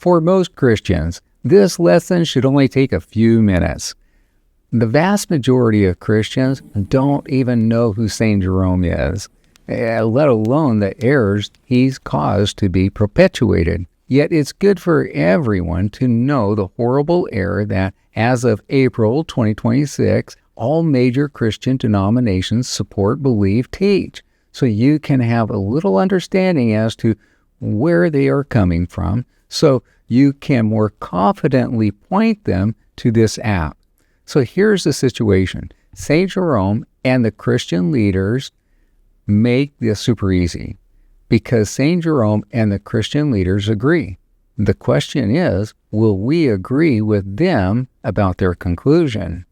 For most Christians, this lesson should only take a few minutes. The vast majority of Christians don't even know who St. Jerome is, let alone the errors he's caused to be perpetuated. Yet it's good for everyone to know the horrible error that, as of April 2026, all major Christian denominations support, believe, teach, so you can have a little understanding as to where they are coming from, so you can more confidently point them to this app. So here's the situation. St. Jerome and the Christian leaders make this super easy because St. Jerome and the Christian leaders agree. The question is, will we agree with them about their conclusion?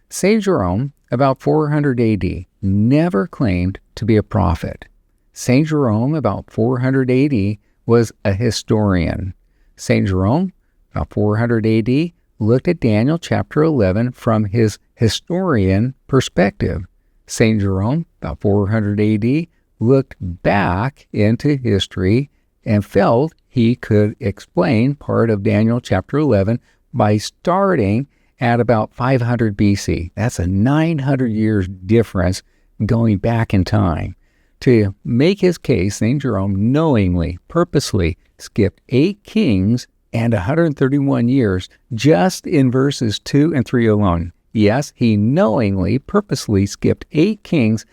St. Jerome, about 400 AD, never claimed to be a prophet. St. Jerome, about 400 AD, was a historian. St. Jerome, about 400 AD, looked at Daniel chapter 11 from his historian perspective. St. Jerome, about 400 AD, looked back into history and felt he could explain part of Daniel chapter 11 by starting at about 500 BC. That's a 900 years difference going back in time. To make his case, St. Jerome knowingly, purposely skipped 8 kings and 131 years just in verses 2 and 3 alone. Yes, he knowingly, purposely skipped 8 kings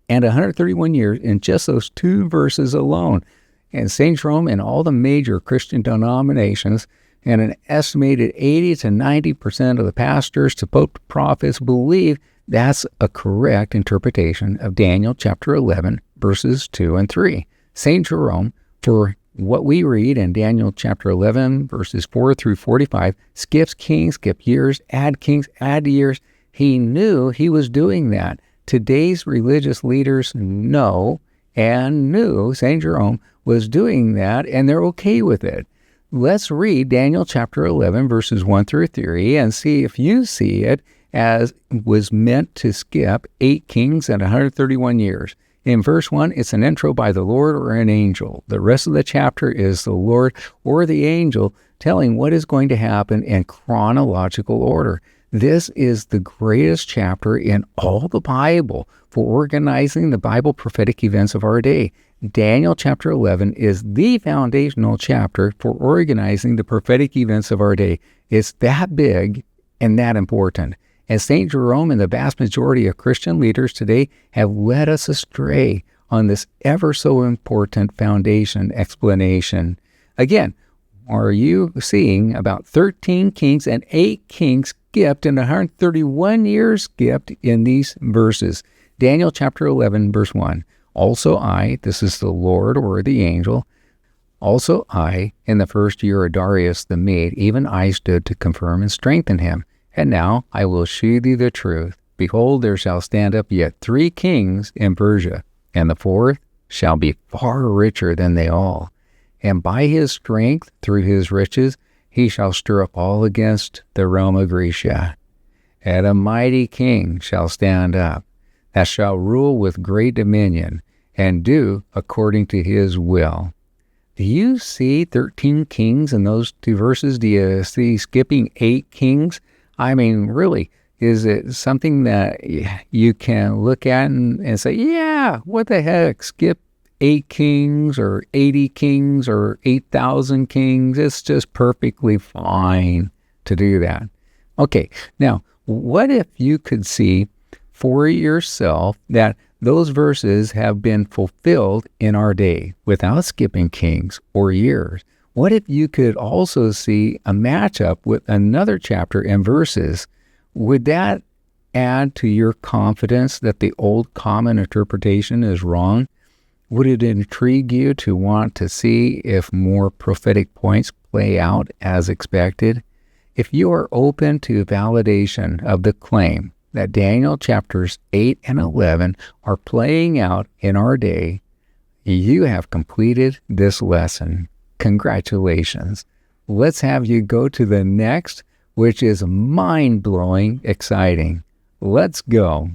and 131 years in just those 2 verses alone. And St. Jerome and all the major Christian denominations and an estimated 80 to 90% of the pastors to Pope prophets believe that's a correct interpretation of Daniel chapter 11, verses 2 and 3. St. Jerome, for what we read in Daniel chapter 11, verses 4 through 45, skips kings, skip years, add kings, add years. He knew he was doing that. Today's religious leaders know and knew St. Jerome was doing that, and they're okay with it. Let's read Daniel chapter 11, verses 1 through 3, and see if you see it as was meant to skip 8 kings and 131 years. In verse 1, it's an intro by the Lord or an angel. The rest of the chapter is the Lord or the angel telling what is going to happen in chronological order. This is the greatest chapter in all the Bible for organizing the Bible prophetic events of our day. Daniel chapter 11 is the foundational chapter for organizing the prophetic events of our day. It's that big and that important. And St. Jerome and the vast majority of Christian leaders today have led us astray on this ever so important foundation explanation. Again, are you seeing about 13 kings and 8 kings skipped and 131 years skipped in these verses? Daniel chapter 11, verse 1. Also I, this is the Lord or the angel, also I, in the first year of Darius the Mede, even I stood to confirm and strengthen him. And now I will shew thee the truth. Behold, there shall stand up yet 3 kings in Persia, and the 4th shall be far richer than they all. And by his strength, through his riches, he shall stir up all against the realm of Grecia. And a mighty king shall stand up, that shall rule with great dominion, and do according to his will. Do you see 13 kings in those 2 verses? Do you see skipping 8 kings? I mean, really, is it something that you can look at and say, yeah, what the heck, skip 8 kings or 80 kings or 8,000 kings? It's just perfectly fine to do that. Okay, now, what if you could see for yourself that those verses have been fulfilled in our day without skipping kings or years? What if you could also see a matchup with another chapter and verses? Would that add to your confidence that the old common interpretation is wrong? Would it intrigue you to want to see if more prophetic points play out as expected? If you are open to validation of the claim that Daniel chapters 8 and 11 are playing out in our day, you have completed this lesson. Congratulations. Let's have you go to the next, which is mind-blowing exciting. Let's go.